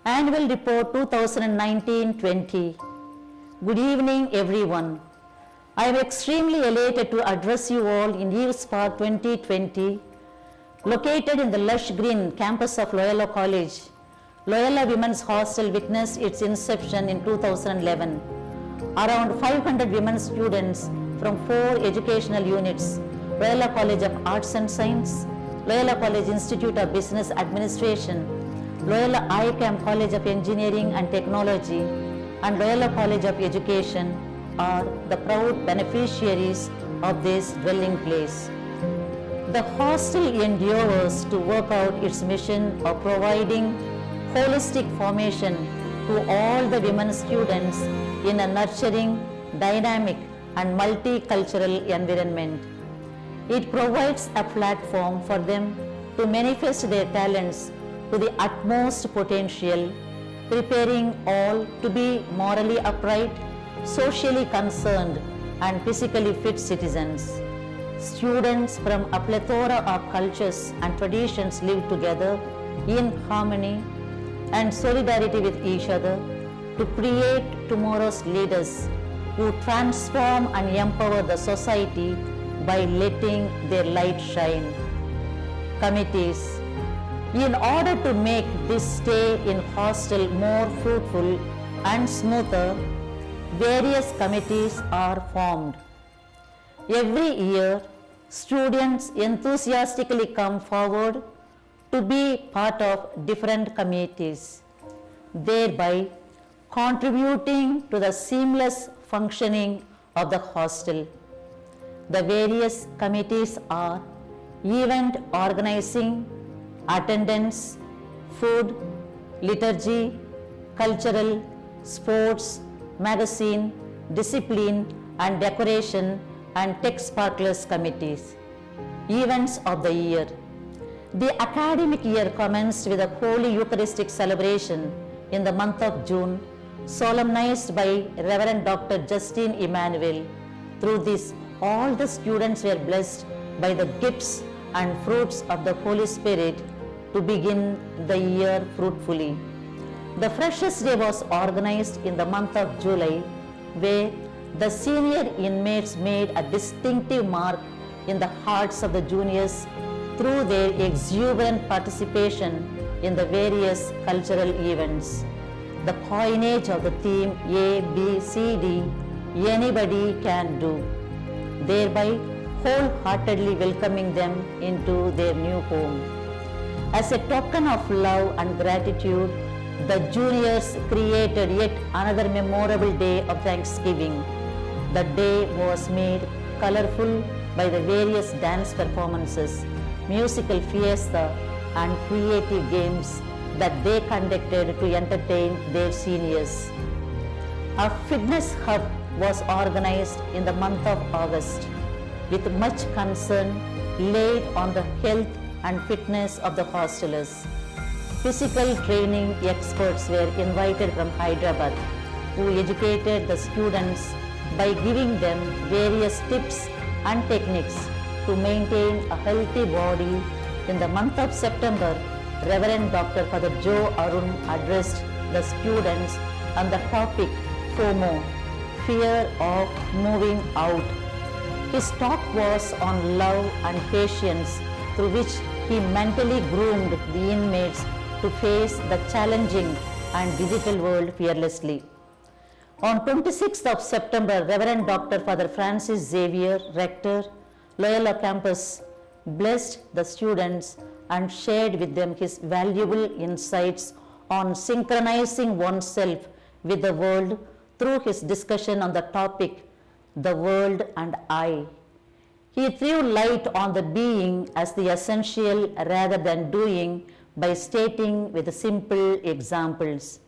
Annual Report 2019-20. Good evening, everyone. I am extremely elated to address you all in Eves Park 2020, located in the lush green campus of Loyola College. Loyola Women's Hostel witnessed its inception in 2011. Around 500 women students from 4 educational units, Loyola College of Arts and Science, Loyola College Institute of Business Administration, Loyola ICAM College of Engineering and Technology, and Loyola College of Education are the proud beneficiaries of this dwelling place. The hostel endeavors to work out its mission of providing holistic formation to all the women students in a nurturing, dynamic, and multicultural environment. It provides a platform for them to manifest their talents to the utmost potential, preparing all to be morally upright, socially concerned, and physically fit citizens. Students from a plethora of cultures and traditions live together in harmony and solidarity with each other to create tomorrow's leaders who transform and empower the society by letting their light shine. Committees. In order to make this stay in hostel more fruitful and smoother, various committees are formed. Every year, students enthusiastically come forward to be part of different committees, thereby contributing to the seamless functioning of the hostel. The various committees are event organizing, attendance, food, liturgy, cultural, sports, magazine, discipline and decoration, and tech sparklers committees. Events of the year. The academic year commenced with a Holy Eucharistic celebration in the month of June, solemnized by Reverend Dr. Justin Emmanuel. Through this, all the students were blessed by the gifts and fruits of the Holy Spirit to begin the year fruitfully. The Freshers' Day was organized in the month of July, where the senior inmates made a distinctive mark in the hearts of the juniors through their exuberant participation in the various cultural events. The coinage of the theme A, B, C, D, anybody can do, thereby wholeheartedly welcoming them into their new home. As a token of love and gratitude, the juniors created yet another memorable day of Thanksgiving. The day was made colorful by the various dance performances, musical fiesta, and creative games that they conducted to entertain their seniors. A fitness hub was organized in the month of August, with much concern laid on the health and fitness of the hostelers. Physical training experts were invited from Hyderabad, who educated the students by giving them various tips and techniques to maintain a healthy body. In the month of September, Reverend Dr. Father Joe Arun addressed the students on the topic FOMO, fear of moving out. His talk was on love and patience, through which he mentally groomed the inmates to face the challenging and digital world fearlessly. On 26th of September, Reverend Dr. Father Francis Xavier, Rector, Loyola Campus, blessed the students and shared with them his valuable insights on synchronizing oneself with the world through his discussion on the topic, the world and I. He threw light on the being as the essential rather than doing by stating with simple examples.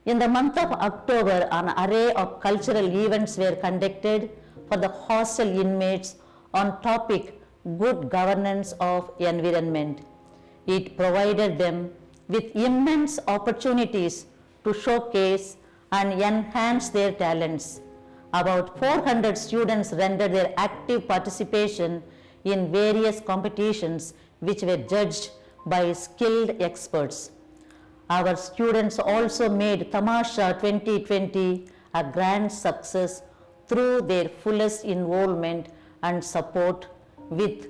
In the month of October, an array of cultural events were conducted for the hostel inmates on topic good governance of environment. It provided them with immense opportunities to showcase and enhance their talents. About 400 students rendered their active participation in various competitions which were judged by skilled experts. Our students also made Tamasha 2020 a grand success through their fullest involvement and support with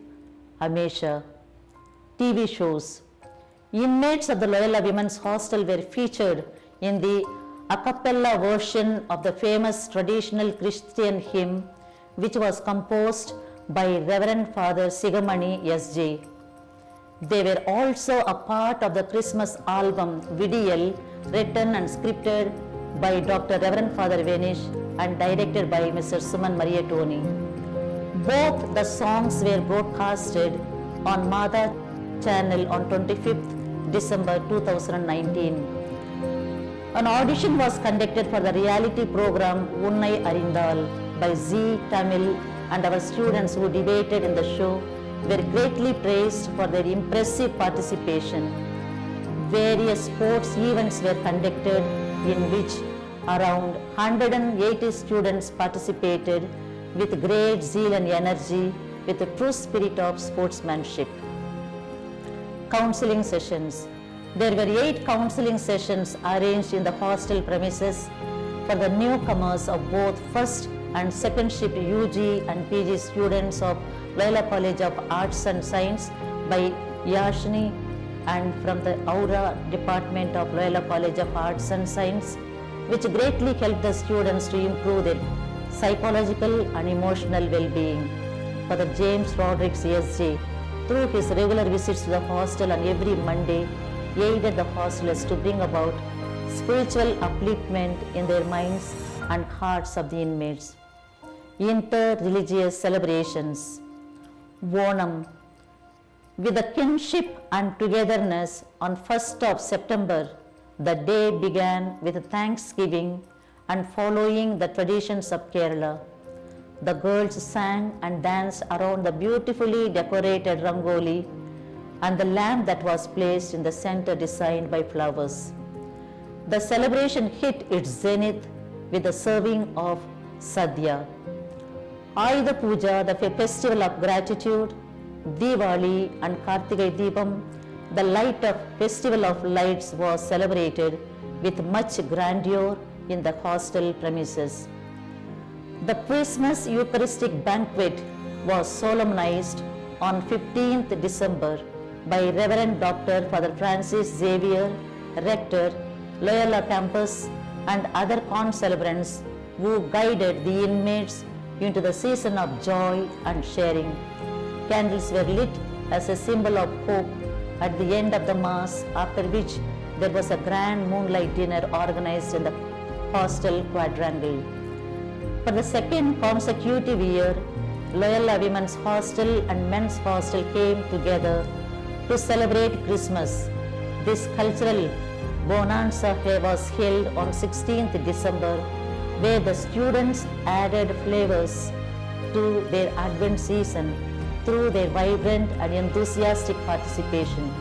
Hamesha TV shows. Inmates of the Loyola Women's Hostel were featured in the a cappella version of the famous traditional Christian hymn, which was composed by Reverend Father Sigamani S.J. They were also a part of the Christmas album Vidiel, written and scripted by Dr. Reverend Father Venish and directed by Mr. Suman Mariatoni. Both the songs were broadcasted on Mada channel on 25th December 2019. An audition was conducted for the reality program Unnai Arindal by Zee Tamil, and our students who debated in the show were greatly praised for their impressive participation. Various sports events were conducted in which around 180 students participated with great zeal and energy with a true spirit of sportsmanship. Counseling sessions. There were 8 counseling sessions arranged in the hostel premises for the newcomers of both first and second shift UG and PG students of Loyola College of Arts and Science by Yashni, and from the Aura Department of Loyola College of Arts and Science, which greatly helped the students to improve their psychological and emotional well-being. For the James Rodrigues SJ, through his regular visits to the hostel on every Monday, aided the hostelers to bring about spiritual upliftment in their minds and hearts of the inmates. Inter-religious celebrations. Onam. With the kinship and togetherness on 1st of September, the day began with thanksgiving and following the traditions of Kerala. The girls sang and danced around the beautifully decorated rangoli and the lamp that was placed in the center designed by flowers. The celebration hit its zenith with the serving of sadhya. Ayudha Puja, the festival of gratitude, Diwali and Kartigai Deepam, the light of festival of lights, was celebrated with much grandeur in the hostel premises. The Christmas Eucharistic banquet was solemnized on 15th December by Reverend Dr. Father Francis Xavier, Rector, Loyola Campus, and other concelebrants who guided the inmates into the season of joy and sharing. Candles were lit as a symbol of hope at the end of the Mass, after which there was a grand moonlight dinner organized in the hostel quadrangle. For the second consecutive year, Loyola Women's Hostel and Men's Hostel came together to celebrate Christmas. This cultural bonanza was held on 16th December, where the students added flavors to their Advent season through their vibrant and enthusiastic participation.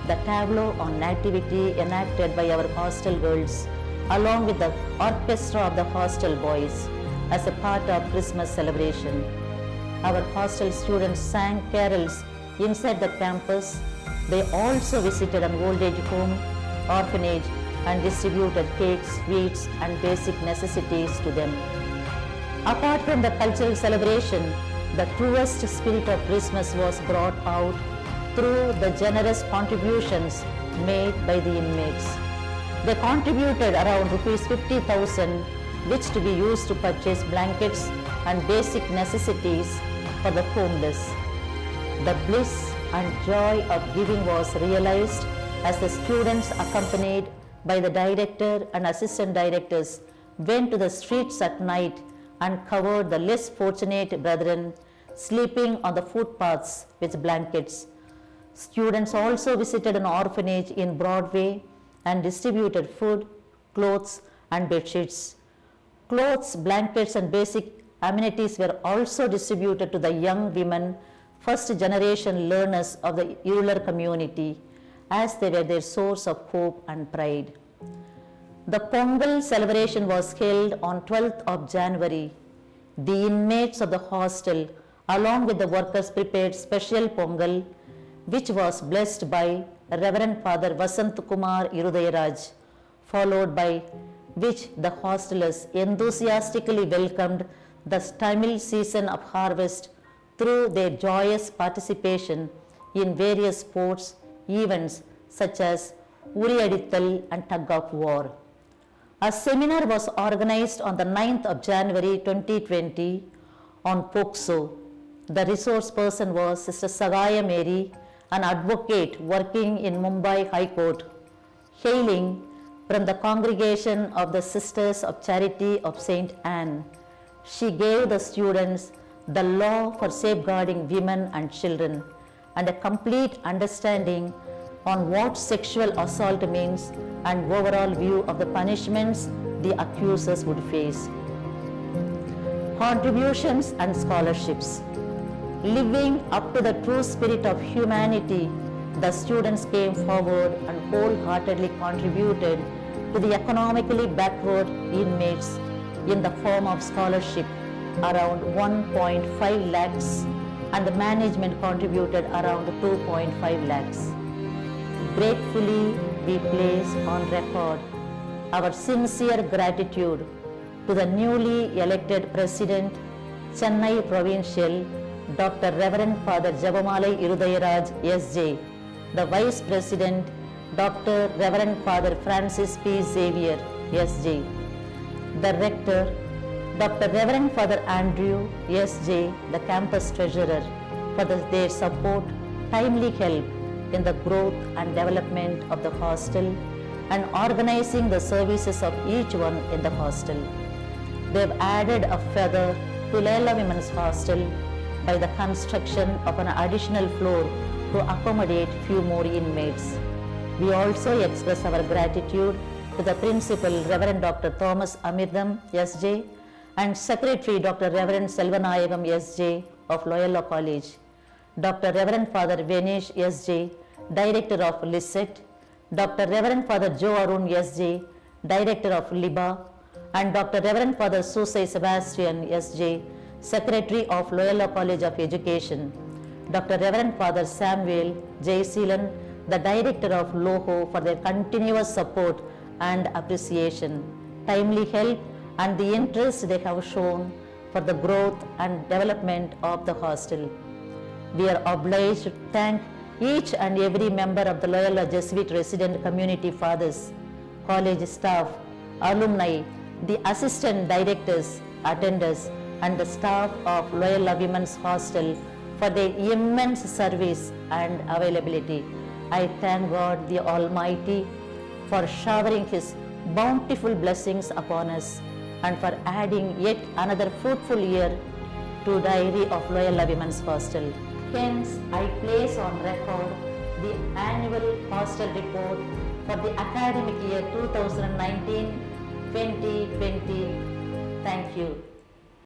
The tableau on nativity enacted by our hostel girls, along with the orchestra of the hostel boys, as a part of Christmas celebration. Our hostel students sang carols inside the campus. They also visited an old age home, orphanage, and distributed cakes, sweets, and basic necessities to them. Apart from the cultural celebration, the truest spirit of Christmas was brought out through the generous contributions made by the inmates. They contributed around Rs 50,000, which to be used to purchase blankets and basic necessities for the homeless. The bliss and joy of giving was realized as the students, accompanied by the director and assistant directors, went to the streets at night and covered the less fortunate brethren sleeping on the footpaths with blankets. Students also visited an orphanage in Broadway and distributed food, clothes, and bedsheets. Clothes, blankets, and basic amenities were also distributed to the young women, first generation learners of the rural community, as they were their source of hope and pride. The Pongal celebration was held on 12th of January. The inmates of the hostel, along with the workers, prepared special Pongal, which was blessed by Reverend Father Vasant Kumar Irudayaraj, followed by which the hostelers enthusiastically welcomed the Tamil season of harvest through their joyous participation in various sports events such as Uriyadithal and tug of war. A seminar was organized on the 9th of January 2020 on POCSO. The resource person was Sister Sagaya Mary, an advocate working in Mumbai High Court, hailing from the congregation of the Sisters of Charity of St. Anne. She gave the students the law for safeguarding women and children and a complete understanding on what sexual assault means and overall view of the punishments the accusers would face. Contributions and scholarships. Living up to the true spirit of humanity, the students came forward and wholeheartedly contributed to the economically backward inmates in the form of scholarship around 1.5 lakhs and the management contributed around 2.5 lakhs. Gratefully, we place on record our sincere gratitude to the newly elected President, Chennai Provincial, Dr. Reverend Father Jabamalai Irudayaraj S.J., the Vice President, Dr. Reverend Father Francis P. Xavier S.J., the Rector, Dr. Reverend Father Andrew S.J., the Campus Treasurer, for their support, timely help in the growth and development of the hostel and organizing the services of each one in the hostel. They have added a feather to Loyola Women's Hostel by the construction of an additional floor to accommodate few more inmates. We also express our gratitude to the Principal Reverend Dr. Thomas Amirdam S.J. and Secretary Dr. Reverend Selvanayagam S.J. of Loyola College, Dr. Reverend Father Venish S.J., Director of Lisset, Dr. Reverend Father Joe Arun S.J., Director of Liba, and Dr. Reverend Father Susai Sebastian S.J., Secretary of Loyola College of Education, Dr. Reverend Father Samuel J. Seelan, the Director of LOHO, for their continuous support and appreciation, timely help, and the interest they have shown for the growth and development of the hostel. We are obliged to thank each and every member of the Loyola Jesuit Resident Community Fathers, college staff, alumni, the assistant directors, attenders, and the staff of Loyola Women's Hostel for their immense service and availability. I thank God the Almighty for showering His bountiful blessings upon us and for adding yet another fruitful year to Diary of Loyola Women's Hostel. Hence, I place on record the annual hostel report for the academic year 2019-2020. Thank you.